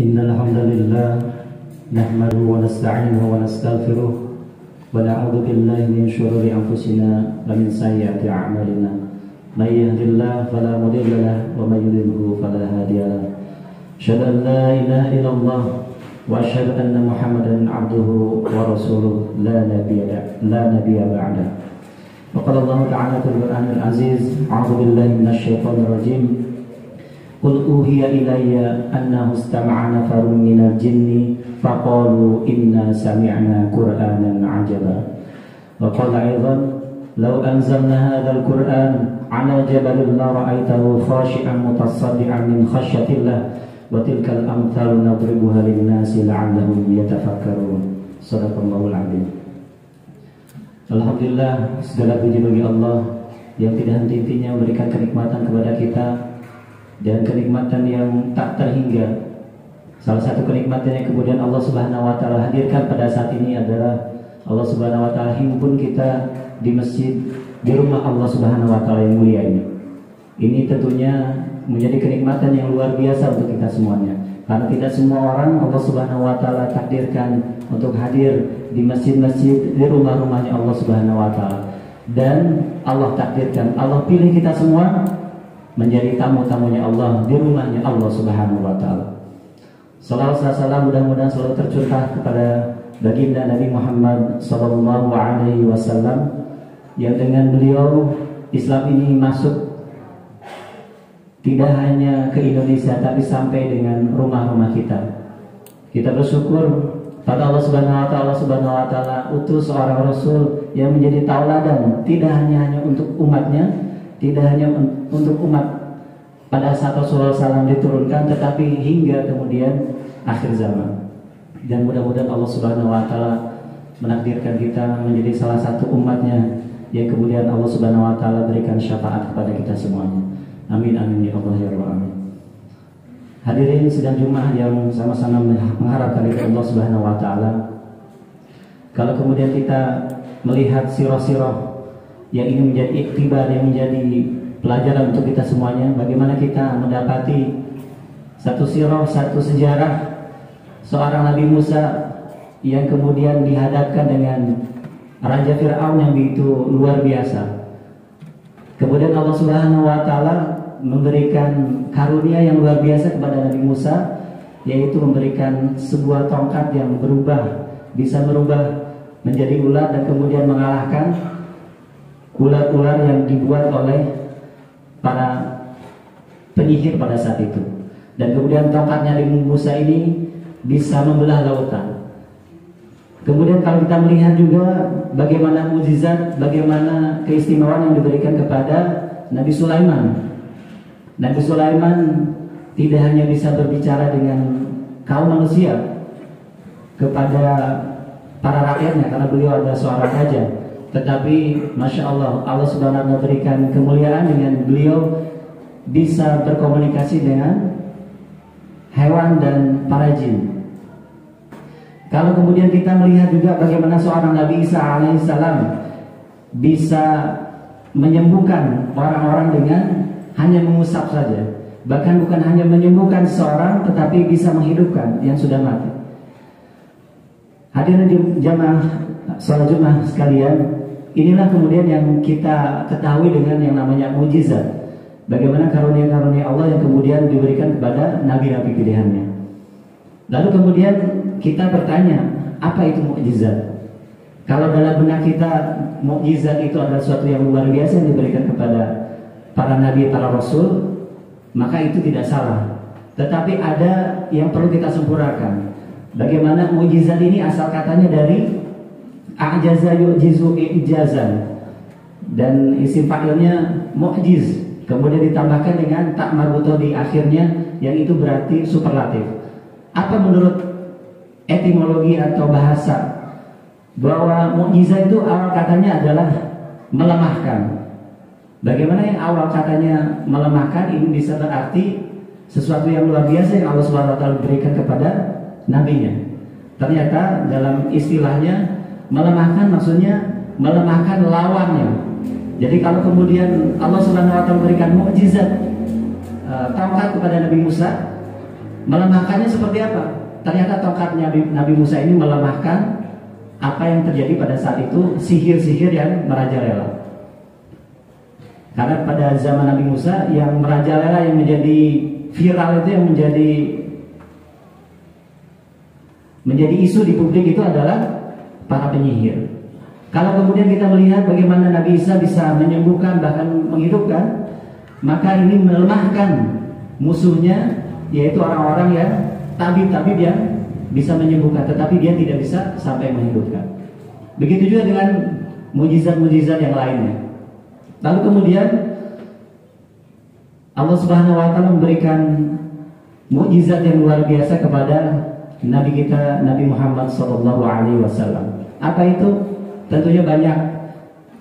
Innal hamdalillah nahmaduhu wa nasta'inuhu wa nastaghfiruh wa na'udzu billahi min shururi anfusina wa min sayyiati a'malina. May yahdihillahu fala mudilla lahu wa may yudlilhu fala hadiya lahu. Asyhadu an la ilaha illallah wa asyhadu anna Muhammadan 'abduhu wa rasuluh la nabiyya ba'da. Wa qala Allah ta'ala fil Qur'anil Aziz, a'udzu billahi minasy syaithanir rajim. Qul uhiya ilayya annahu istama'a nafarun minal jinni faqalu inna sami'na qur'anan 'ajaba. Wa qala aidan law anzalna hadzal qur'an 'ala jabalin la ra'aitahu khashi'an mutasaddian min khasyatillah wa tilkal amthal nadribuha lin-nasi la'allahum yatafakkarun. Shadaqallahul 'azim. Alhamdulillah, segala puji bagi Allah yang tidak henti-hentinya memberikan kenikmatan kepada kita, dan kenikmatan yang tak terhingga. Salah satu kenikmatan yang kemudian Allah Subhanahu wa taala hadirkan pada saat ini adalah Allah Subhanahu wa taala himpun kita di masjid, di rumah Allah Subhanahu wa taala yang mulia ini. Ini tentunya menjadi kenikmatan yang luar biasa untuk kita semuanya. Karena tidak semua orang Allah Subhanahu wa taala takdirkan untuk hadir di masjid-masjid, di rumah-rumahnya Allah Subhanahu wa taala. Dan Allah takdirkan, Allah pilih kita semua menjadi tamu-tamunya Allah di rumahnya Allah Subhanahu wa taala. Salawat dan salam mudah-mudahan selalu tercurah kepada baginda Nabi Muhammad sallallahu alaihi wasallam, yang dengan beliau Islam ini masuk tidak hanya ke Indonesia tapi sampai dengan rumah-rumah kita. Kita bersyukur pada Allah Subhanahu wa taala utus seorang rasul yang menjadi tauladan, tidak hanya untuk umatnya, tidak hanya untuk umat pada saat Rasulullah SAW diturunkan, tetapi hingga kemudian akhir zaman. Dan mudah-mudahan Allah Subhanahu wa taala menakdirkan kita menjadi salah satu umatnya yang kemudian Allah Subhanahu wa taala berikan syafaat kepada kita semuanya. Amin amin ya Allah ya Rabbal alamin. Hadirin sidang Jumat yang sama-sama mengharapkan dari Allah Subhanahu wa taala, kalau kemudian kita melihat sirah-sirah yang ini menjadi iktibar, yang menjadi pelajaran untuk kita semuanya, bagaimana kita mendapati satu sirah, satu sejarah seorang Nabi Musa yang kemudian dihadapkan dengan Raja Fir'aun yang begitu luar biasa. Kemudian Allah Subhanahu wa taala memberikan karunia yang luar biasa kepada Nabi Musa, yaitu memberikan sebuah tongkat yang berubah, bisa merubah menjadi ular dan kemudian mengalahkan ular-ular yang dibuat oleh para penyihir pada saat itu. Dan kemudian tongkatnya Nabi Musa ini bisa membelah lautan. Kemudian kalau kita melihat juga bagaimana mukjizat, bagaimana keistimewaan yang diberikan kepada Nabi Sulaiman. Nabi Sulaiman tidak hanya bisa berbicara dengan kaum manusia, kepada para rakyatnya, karena beliau adalah seorang raja, tetapi Masya Allah, Allah Subhanahu wa taala berikan kemuliaan dengan beliau bisa berkomunikasi dengan hewan dan para jin. Kalau kemudian kita melihat juga bagaimana seorang Nabi Isa alaihissalam bisa menyembuhkan orang-orang dengan hanya mengusap saja. Bahkan bukan hanya menyembuhkan seorang, tetapi bisa menghidupkan yang sudah mati. Hadirin jamaah salat Jumat sekalian, inilah kemudian yang kita ketahui dengan yang namanya mukjizat. Bagaimana karunia-karunia Allah yang kemudian diberikan kepada nabi-nabi pilihannya. Lalu kemudian kita bertanya, apa itu mukjizat? Kalau dalam benak kita mukjizat itu adalah sesuatu yang luar biasa yang diberikan kepada para nabi, para rasul, maka itu tidak salah. Tetapi ada yang perlu kita sempurnakan. Bagaimana mukjizat ini asal katanya dari a'jaza yu'jizu i'jazan, dan isim fa'ilnya mu'jiz, kemudian ditambahkan dengan tak marbutoh di akhirnya, yang itu berarti superlatif. Apa menurut etimologi atau bahasa, bahwa mukjizat itu awal katanya adalah melemahkan. Bagaimana yang awal katanya melemahkan ini bisa berarti sesuatu yang luar biasa yang Allah Subhanahu wa taala berikan kepada nabinya. Ternyata dalam istilahnya melemahkan maksudnya melemahkan lawannya. Jadi kalau kemudian Allah Subhanahu wa taala berikan mukjizat tongkat kepada Nabi Musa, Melemahkannya seperti apa? Ternyata tongkatnya Nabi Musa ini melemahkan apa yang terjadi pada saat itu, sihir-sihir yang merajalela. Karena pada zaman Nabi Musa yang merajalela, yang menjadi viral itu, yang menjadi isu di publik itu adalah para penyihir. Kalau kemudian kita melihat bagaimana Nabi Isa bisa menyembuhkan bahkan menghidupkan, maka ini melemahkan musuhnya, yaitu orang-orang yang tabib-tabib yang bisa menyembuhkan, tetapi dia tidak bisa sampai menghidupkan. Begitu juga dengan mujizat-mujizat yang lainnya. Lalu kemudian Allah Subhanahu wa taala memberikan mujizat yang luar biasa kepada Nabi kita, Nabi Muhammad SAW. Apa itu? Tentunya banyak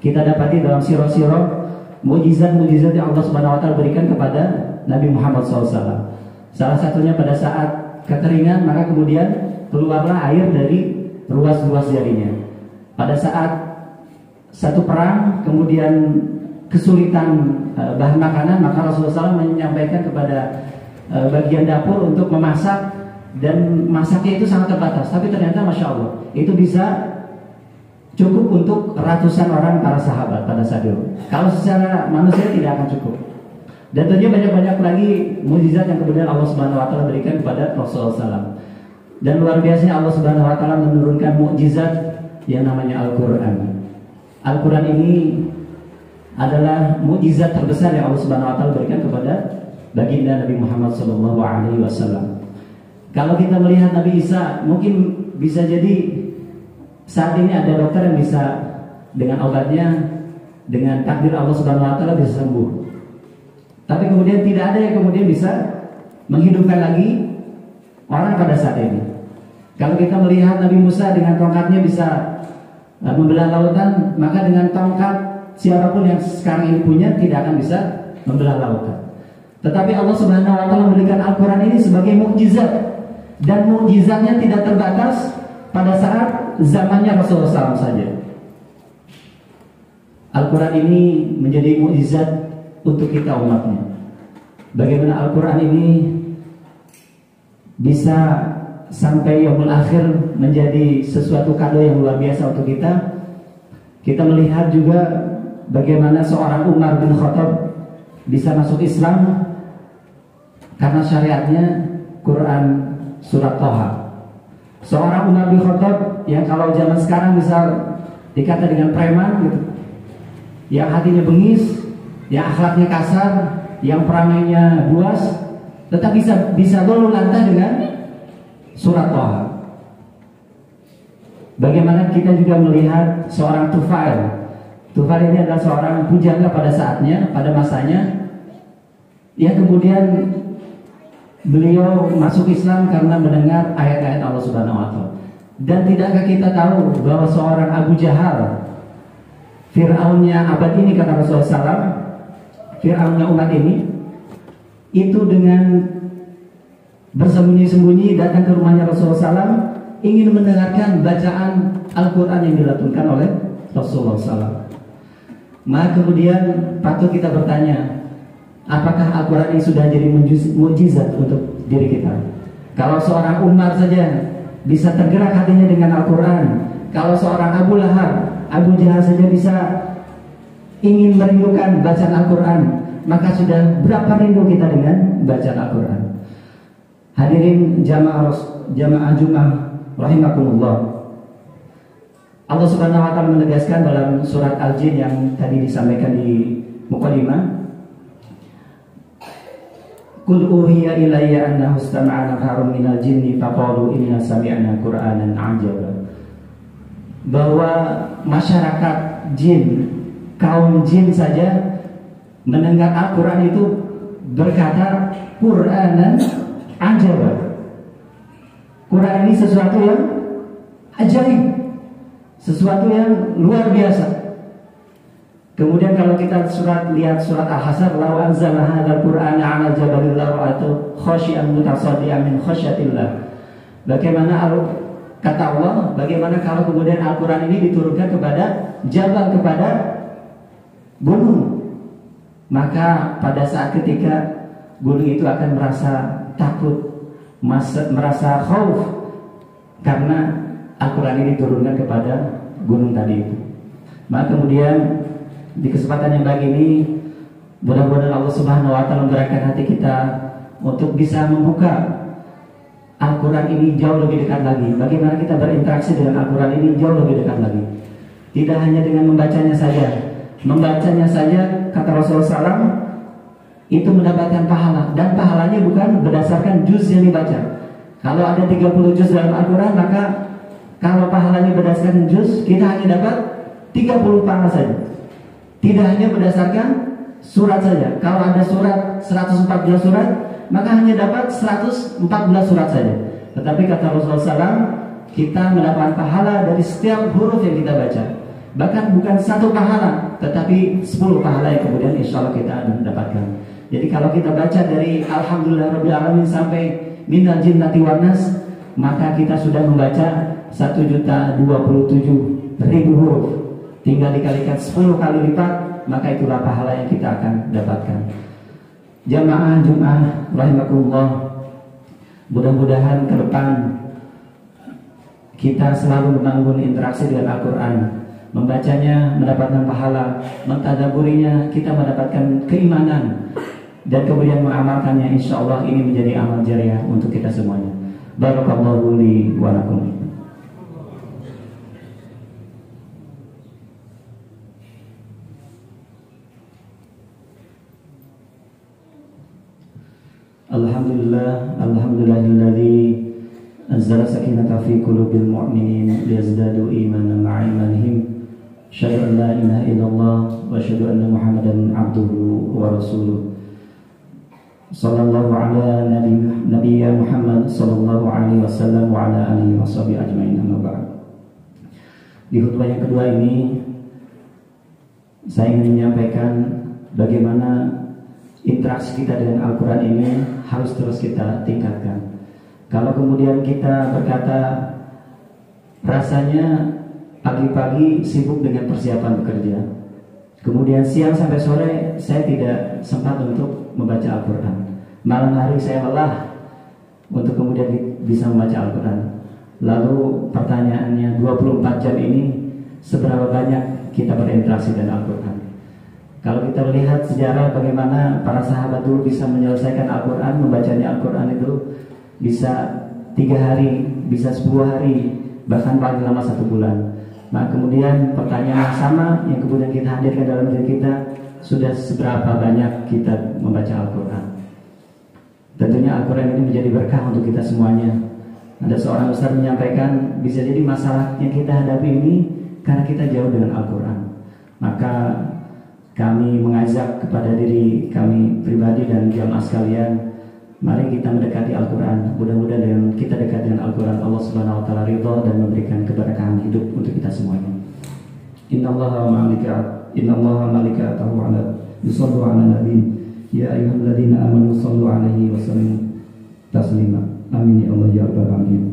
kita dapati dalam sirah-sirah mujizat-mujizat yang Allah Subhanahu wa taala berikan kepada Nabi Muhammad SAW. Salah satunya pada saat kekeringan, maka kemudian keluarlah air dari ruas-ruas jarinya. Pada saat satu perang, kemudian kesulitan bahan makanan, maka Rasulullah SAW menyampaikan kepada bagian dapur untuk memasak, dan masaknya itu sangat terbatas. Tapi ternyata Masya Allah, itu bisa cukup untuk ratusan orang para sahabat pada saat itu. Kalau secara manusia tidak akan cukup. Dan tentunya banyak-banyak lagi mukjizat yang kemudian Allah Subhanahu wa taala berikan kepada Rasulullah SAW. Dan luar biasanya Allah Subhanahu wa taala menurunkan mukjizat yang namanya Al-Qur'an. Al-Qur'an ini adalah mukjizat terbesar yang Allah Subhanahu wa taala berikan kepada baginda Nabi Muhammad SAW. Kalau kita melihat Nabi Isa, mungkin bisa jadi saat ini ada dokter yang bisa dengan obatnya, dengan takdir Allah Subhanahu wa taala bisa sembuh. Tapi kemudian tidak ada yang kemudian bisa menghidupkan lagi orang pada saat ini. Kalau kita melihat Nabi Musa dengan tongkatnya bisa membelah lautan, maka dengan tongkat siapapun yang sekarang ini punya tidak akan bisa membelah lautan. Tetapi Allah Subhanahu wa taala memberikan Al-Qur'an ini sebagai mukjizat, dan mukjizatnya tidak terbatas pada saat zamannya Rasulullah SAW saja. Al-Qur'an ini menjadi mukjizat untuk kita umatnya. Bagaimana Al-Quran ini bisa sampai yaumul akhir menjadi sesuatu kado yang luar biasa untuk kita. Kita melihat juga bagaimana seorang Umar bin Khattab bisa masuk Islam karena syariatnya Quran surat Thaha. Seorang Umar bin Khattab yang kalau zaman sekarang bisa dikata dengan preman gitu, yang hatinya bengis, yang akhlaknya kasar, yang perangainya buas, tetap bisa luluh lantah dengan surat Thaha. Bagaimana kita juga melihat seorang Tufail. Tufail ini adalah seorang pujangga pada saatnya, pada masanya, yang kemudian beliau masuk Islam karena mendengar ayat-ayat Allah Subhanahu wa taala. Dan tidakkah kita tahu bahwa seorang Abu Jahal, Fir'aunnya abad ini, kata Rasulullah SAW, Fir'aunnya umat ini, itu dengan bersembunyi-sembunyi datang ke rumahnya Rasulullah SAW, ingin mendengarkan bacaan Al-Quran yang dilatunkan oleh Rasulullah SAW. Maka kemudian patut kita bertanya, apakah Al-Quran ini sudah jadi mujizat untuk diri kita? Kalau seorang Umar saja bisa tergerak hatinya dengan Al-Quran, kalau seorang Abu Lahab, Abu Jahal saja bisa ingin merindukan bacaan Al-Quran, maka sudah berapa rindu kita dengan bacaan Al-Quran. Hadirin jamaah Jumat rahimakumullah. Allah Subhanahu wa taala menegaskan dalam surat Al-Jin yang tadi disampaikan di muqaddimah, Qul uhiya ilayya annahu istama'a nafarun minal jinni faqalu inna sami'na Qur'anan 'ajaba. Bahwa masyarakat jin, kaum jin saja mendengar Al-Quran itu berkata Qur'anan 'ajaba. Quran ini sesuatu yang ajaib, sesuatu yang luar biasa. Kemudian kalau kita lihat surat Al-Hasr, "Lau anzalna hadzal Qur'ana 'ala jabalin la'ra'ahu khashi'an mutasaddian min khasyatillah." Bagaimana kata Allah, bagaimana kalau kemudian Al-Quran ini diturunkan kepada jabal, kepada gunung, maka pada saat ketika gunung itu akan merasa takut, merasa khauf karena Al-Quran ini diturunkan kepada gunung tadi itu. Maka kemudian di kesempatan yang baik ini, mudah-mudahan Allah Subhanahu wa Ta'ala menggerakkan hati kita untuk bisa membuka Al-Quran ini jauh lebih dekat lagi. Bagaimana kita berinteraksi dengan Al-Quran ini jauh lebih dekat lagi. Tidak hanya dengan membacanya saja. Membacanya saja, kata Rasulullah SAW, itu mendapatkan pahala. Dan pahalanya bukan berdasarkan juz yang dibaca. Kalau ada 30 juz dalam Al-Quran, maka kalau pahalanya berdasarkan juz, kita hanya dapat 30 pahala saja. Tidak hanya berdasarkan surat saja. Kalau ada surat 114 surat, maka hanya dapat 114 surat saja. Tetapi kata Rasulullah SAW, kita mendapatkan pahala dari setiap huruf yang kita baca. Bahkan bukan satu pahala, tetapi 10 pahala yang kemudian insya Allah kita akan dapatkan. Jadi kalau kita baca dari Alhamdulillahirrabbilalamin sampai Minal Jinnati wan Nas, maka kita sudah membaca 1.027.000 huruf. Tinggal dikalikan 10 kali lipat, maka itulah pahala yang kita akan dapatkan. Jamaah Jum'ah rahimakumullah, mudah-mudahan ke depan kita selalu membangun interaksi dengan Al-Quran, membacanya mendapatkan pahala, mentadaburinya kita mendapatkan keimanan, dan kemudian mengamalkannya. Insya Allah ini menjadi amal jariah untuk kita semuanya. Barakallahu li wa lakum. Alhamdulillahilladzi anzala sakinata fi qulubil mu'minin liyazdadu imanan ma'a imanihim. Asyhadu an la ilaha illallah wa asyhadu anna Muhammadan abduhu wa rasuluh. Sallallahu ala nabiyya Muhammad sallallahu alaihi wasallam wa ala alihi washabihi ajmain, amma ba'd. Di khutbah yang kedua ini saya ingin menyampaikan bagaimana interaksi kita dengan Al-Quran ini harus terus kita tingkatkan. Kalau kemudian kita berkata rasanya pagi-pagi sibuk dengan persiapan bekerja, kemudian siang sampai sore saya tidak sempat untuk membaca Al-Quran, malam hari saya lelah untuk kemudian bisa membaca Al-Quran. Lalu pertanyaannya, 24 jam ini seberapa banyak kita berinteraksi dengan Al-Quran? Kalau kita melihat sejarah bagaimana para sahabat dulu bisa menyelesaikan Al-Quran, membacanya Al-Quran itu bisa 3 hari, bisa 10 hari, bahkan paling lama 1 bulan. Nah kemudian pertanyaan yang sama yang kemudian kita hadirkan dalam diri kita, sudah seberapa banyak kita membaca Al-Quran? Tentunya Al-Quran ini menjadi berkah untuk kita semuanya. Ada seorang ustaz menyampaikan, bisa jadi masalah yang kita hadapi ini karena kita jauh dengan Al-Quran. Maka kami mengajak kepada diri kami pribadi dan jamaah sekalian, mari kita mendekati Al-Quran. Mudah-mudahan dengan kita dekat dengan Al-Quran, Allah Subhanahu wa Ta'ala ridha dan memberikan keberkahan hidup untuk kita semuanya. Innallaha wa malaikatahu yusallu 'alan nabi ya ayyuhalladzina amanu sallu 'alaihi wa sallimu taslima. Amin ya Allah ya rabbal alamin.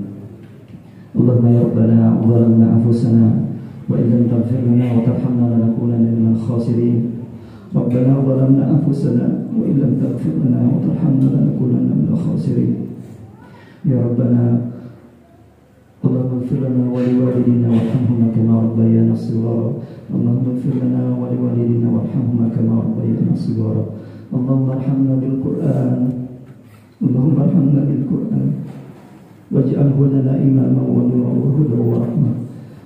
Allahumma ya rabbana zalamna anfusana wa illam taghfir lana wa tarhamna lanakunanna minal khasirin. Rabbana zalamna anfusana wa illam taghfir lana wa tarhamna lanakunanna minal khasirin. Ya Rabbana Allahumma ighfir lana wa liwalidina warhamhuma kama rabbayana shighara. Allahumma ighfir lana wa liwalidina warhamhuma kama rabbayana shighara. Allahumma arhamna bil Qur'an. Allahumma arhamna bil Qur'an waj'alhu lana imaman wa nuran wa hudan wa rahmah.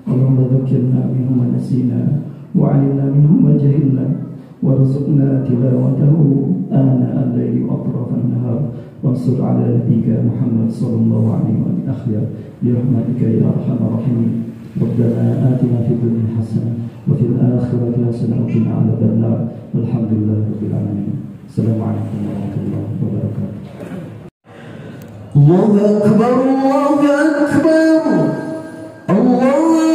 Allahumma dhakkirna minhu ma nasina wa 'allimna minhu ma jahilna warzuqna tilawatahu ana al-laili wa atrafan nahar wansur ala nabiyyika Muhammad sallallahu alaihi wa sallam bi rahmatika ya arhamar rahimin. Rabbana atina fid dunya hasanah wa fil akhirati hasanah wa qina adzaban nar. Alhamdulillahirabbil alamin. Assalamualaikum warahmatullahi wabarakatuh. Allahu akbar, Allahu akbar, Allahu akbar.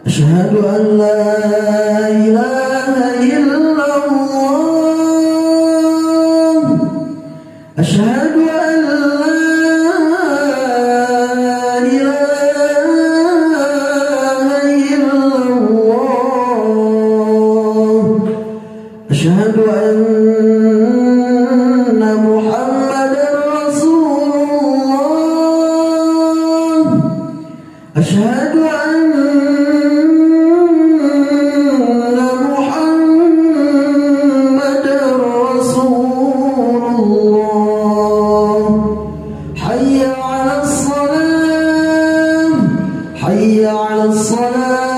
Asyhadu an la ilaha illallah. Asyhadu an la ilaha illallah. أشهد أن محمدا رسول الله حي على الصلاة حي على الصلاة